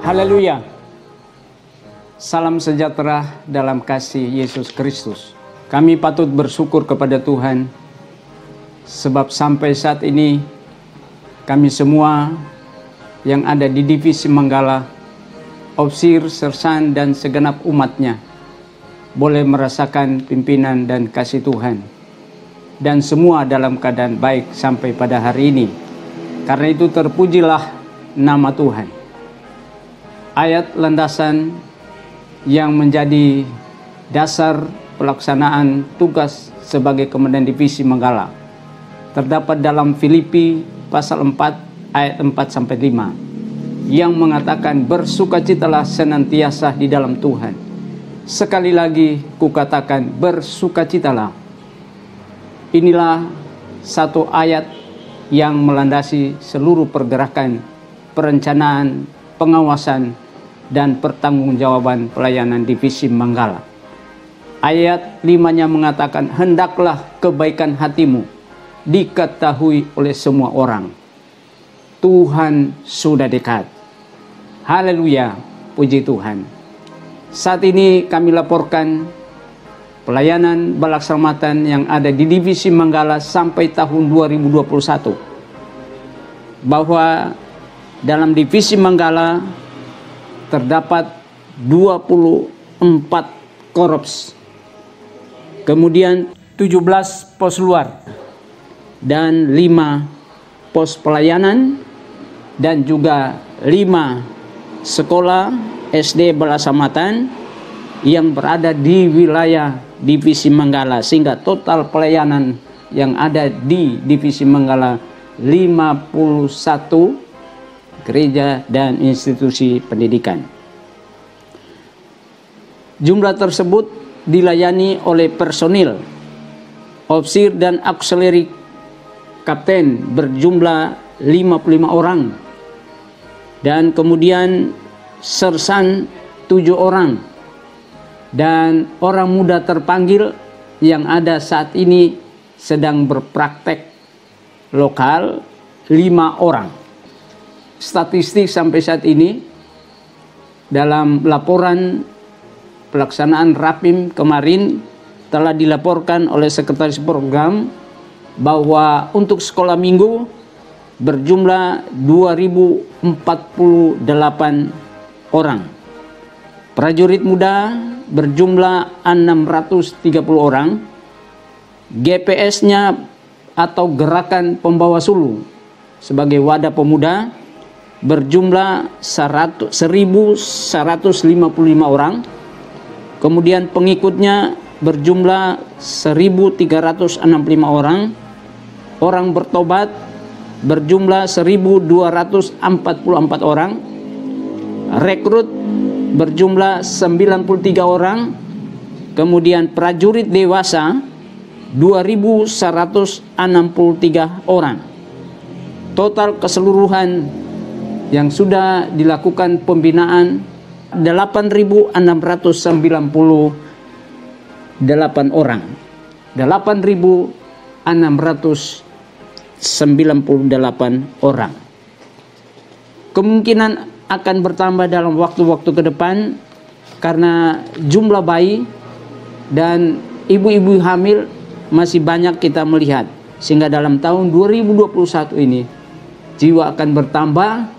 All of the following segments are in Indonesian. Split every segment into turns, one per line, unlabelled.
Haleluya. Salam sejahtera dalam kasih Yesus Kristus. Kami patut bersyukur kepada Tuhan sebab sampai saat ini kami semua yang ada di divisi Manggala, Opsir, Sersan, dan segenap umatnya boleh merasakan pimpinan dan kasih Tuhan. Dan semua dalam keadaan baik sampai pada hari ini. Karena itu terpujilah nama Tuhan. Ayat landasan yang menjadi dasar pelaksanaan tugas sebagai Komandan Divisi Manggala terdapat dalam Filipi pasal 4 ayat 4-5 yang mengatakan, bersukacitalah senantiasa di dalam Tuhan. Sekali lagi kukatakan, bersukacitalah. Inilah satu ayat yang melandasi seluruh pergerakan, perencanaan, pengawasan, dan pertanggungjawaban pelayanan Divisi Manggala. Ayat 5-nya mengatakan, hendaklah kebaikan hatimu diketahui oleh semua orang. Tuhan sudah dekat. Haleluya, puji Tuhan. Saat ini kami laporkan pelayanan balak selamatan yang ada di Divisi Manggala sampai tahun 2021. Bahwa dalam Divisi Manggala terdapat 24 korps. Kemudian 17 pos luar dan 5 pos pelayanan dan juga 5 sekolah SD balasamatan yang berada di wilayah Divisi Manggala, sehingga total pelayanan yang ada di Divisi Manggala 51 gereja dan institusi pendidikan. Jumlah tersebut dilayani oleh personil Opsir dan auxiliary kapten berjumlah 55 orang, dan kemudian sersan 7 orang, dan orang muda terpanggil yang ada saat ini sedang berpraktek lokal 5 orang. Statistik sampai saat ini dalam laporan pelaksanaan Rapim kemarin telah dilaporkan oleh Sekretaris Program bahwa untuk sekolah minggu berjumlah 2048 orang. Prajurit muda berjumlah 630 orang. GPS-nya atau Gerakan Pembawa Sulu sebagai wadah pemuda berjumlah 1155 orang. Kemudian pengikutnya berjumlah 1365 orang. Orang bertobat berjumlah 1244 orang. Rekrut berjumlah 93 orang. Kemudian prajurit dewasa 2163 orang. Total keseluruhan yang sudah dilakukan pembinaan 8.698 orang. 8.698 orang. Kemungkinan akan bertambah dalam waktu-waktu ke depan karena jumlah bayi dan ibu-ibu hamil masih banyak kita melihat, sehingga dalam tahun 2021 ini jiwa akan bertambah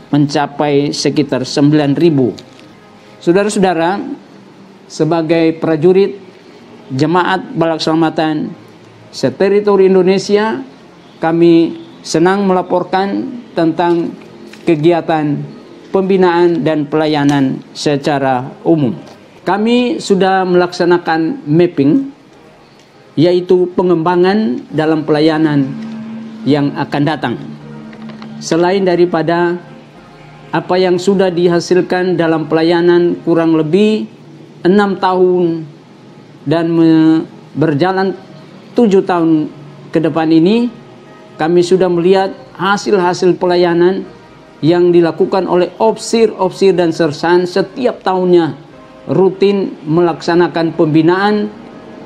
mencapai sekitar 9.000. Saudara-saudara, sebagai prajurit jemaat balak selamatan seteritori Indonesia, kami senang melaporkan tentang kegiatan pembinaan dan pelayanan secara umum. Kami sudah melaksanakan mapping, yaitu pengembangan dalam pelayanan yang akan datang. Selain daripada apa yang sudah dihasilkan dalam pelayanan kurang lebih 6 tahun dan berjalan 7 tahun ke depan ini, kami sudah melihat hasil-hasil pelayanan yang dilakukan oleh opsir dan sersan setiap tahunnya, rutin melaksanakan pembinaan,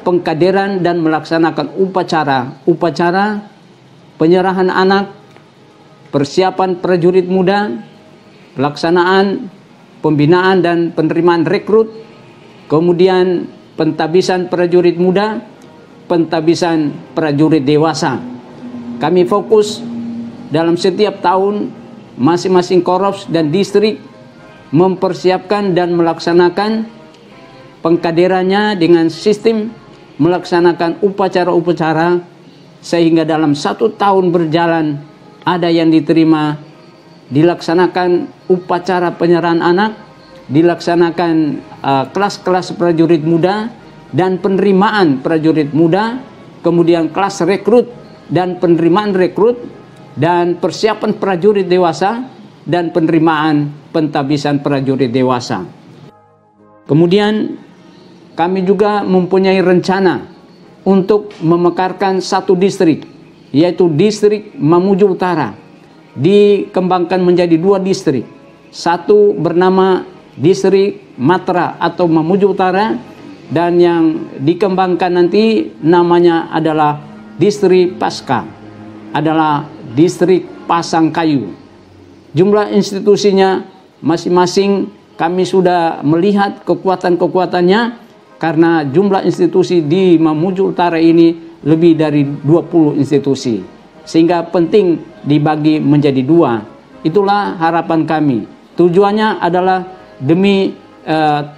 pengkaderan, dan melaksanakan upacara penyerahan anak, persiapan prajurit muda, pelaksanaan pembinaan dan penerimaan rekrut, kemudian pentabisan prajurit muda, pentabisan prajurit dewasa. Kami fokus dalam setiap tahun masing-masing korps dan distrik mempersiapkan dan melaksanakan pengkaderannya dengan sistem melaksanakan upacara-upacara, sehingga dalam 1 tahun berjalan ada yang diterima, dilaksanakan upacara penyerahan anak, dilaksanakan kelas-kelas prajurit muda dan penerimaan prajurit muda, kemudian kelas rekrut dan penerimaan rekrut, dan persiapan prajurit dewasa dan penerimaan pentabisan prajurit dewasa. Kemudian kami juga mempunyai rencana untuk memekarkan 1 distrik, yaitu distrik Mamuju Utara, dikembangkan menjadi 2 distrik. 1 bernama distrik Matra atau Mamuju Utara, dan yang dikembangkan nanti namanya adalah distrik Pasca, adalah distrik Pasangkayu. Jumlah institusinya masing-masing kami sudah melihat kekuatan-kekuatannya, karena jumlah institusi di Mamuju Utara ini lebih dari 20 institusi, sehingga penting dibagi menjadi 2. Itulah harapan kami. Tujuannya adalah demi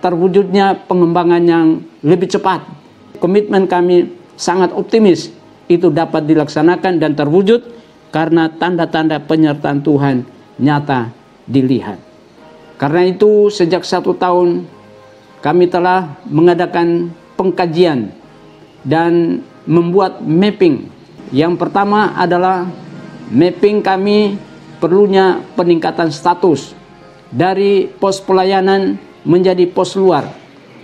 terwujudnya pengembangan yang lebih cepat. Komitmen kami sangat optimis itu dapat dilaksanakan dan terwujud, karena tanda-tanda penyertaan Tuhan nyata dilihat. Karena itu sejak 1 tahun kami telah mengadakan pengkajian dan membuat mapping. Yang pertama adalah mapping kami perlunya peningkatan status dari pos pelayanan menjadi pos luar,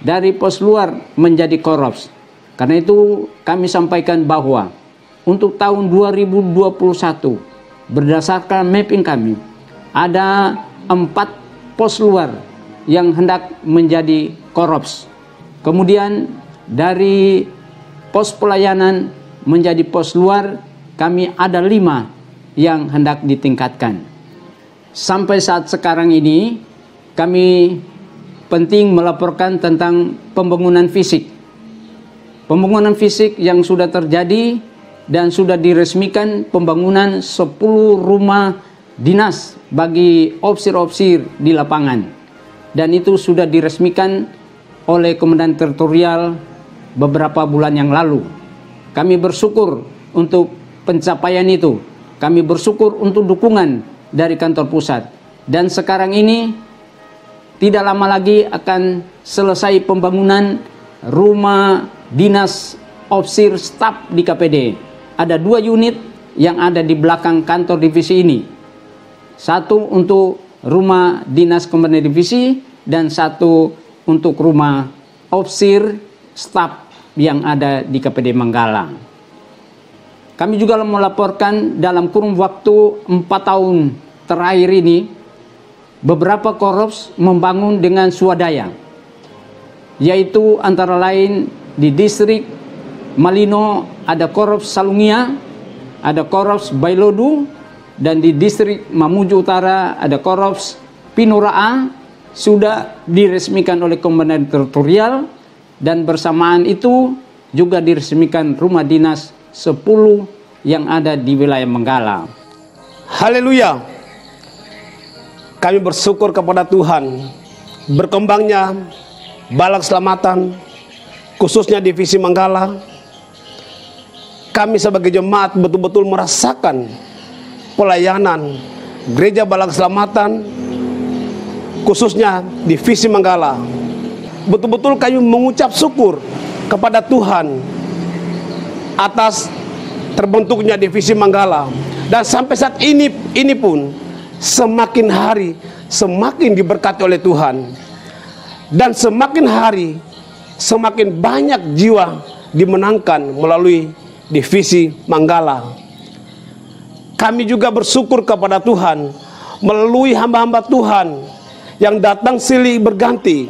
dari pos luar menjadi korps. Karena itu kami sampaikan bahwa untuk tahun 2021 berdasarkan mapping kami ada 4 pos luar yang hendak menjadi korps. Kemudian dari pos pelayanan menjadi pos luar kami ada 5 yang hendak ditingkatkan. Sampai saat sekarang ini kami penting melaporkan tentang pembangunan fisik. Pembangunan fisik yang sudah terjadi dan sudah diresmikan pembangunan 10 rumah dinas bagi opsir-opsir di lapangan. Dan itu sudah diresmikan oleh Komandan Teritorial beberapa bulan yang lalu. Kami bersyukur untuk pencapaian itu. Kami bersyukur untuk dukungan dari kantor pusat. Dan sekarang ini tidak lama lagi akan selesai pembangunan rumah dinas opsir staf di KPD. Ada 2 unit yang ada di belakang kantor divisi ini. 1 untuk rumah dinas komandan divisi dan 1 untuk rumah opsir staf yang ada di KPD Manggala. Kami juga melaporkan dalam kurun waktu 4 tahun terakhir ini beberapa korps membangun dengan swadaya, yaitu antara lain di distrik Malino ada korps Salungia, ada korps Bailodu, dan di distrik Mamuju Utara ada korps Pinoraa, sudah diresmikan oleh Komandan Teritorial, dan bersamaan itu juga diresmikan rumah dinas 10 yang ada di wilayah Manggala.
Haleluya. Kami bersyukur kepada Tuhan, berkembangnya Balak Selamatan, khususnya divisi Manggala. Kami sebagai jemaat betul-betul merasakan pelayanan Gereja Balak Selamatan, khususnya divisi Manggala. Betul-betul kami mengucap syukur kepada Tuhan atas terbentuknya divisi Manggala. Dan sampai saat ini pun semakin hari semakin diberkati oleh Tuhan. Dan semakin hari semakin banyak jiwa dimenangkan melalui divisi Manggala. Kami juga bersyukur kepada Tuhan melalui hamba-hamba Tuhan yang datang silih berganti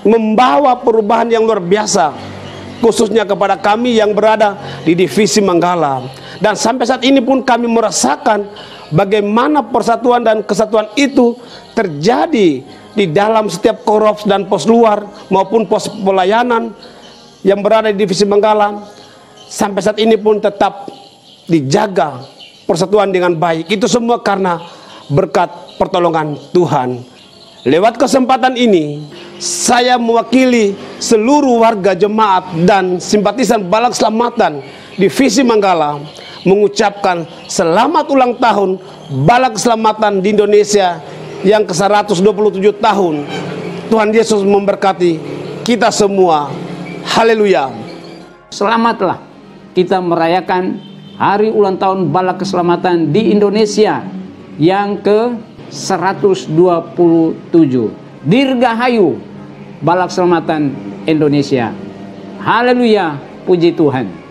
membawa perubahan yang luar biasa, khususnya kepada kami yang berada di divisi Manggala. Dan sampai saat ini pun kami merasakan bagaimana persatuan dan kesatuan itu terjadi di dalam setiap korps dan pos luar maupun pos pelayanan yang berada di Divisi Manggala. Sampai saat ini pun tetap dijaga persatuan dengan baik. Itu semua karena berkat pertolongan Tuhan. Lewat kesempatan ini, saya mewakili seluruh warga jemaat dan simpatisan Balak Keselamatan Divisi Manggala mengucapkan selamat ulang tahun Balak Keselamatan di Indonesia yang ke-127 tahun. Tuhan Yesus memberkati kita semua. Haleluya.
Selamatlah kita merayakan hari ulang tahun Balak Keselamatan di Indonesia yang ke-127. Dirgahayu Balak Keselamatan Indonesia. Haleluya, puji Tuhan.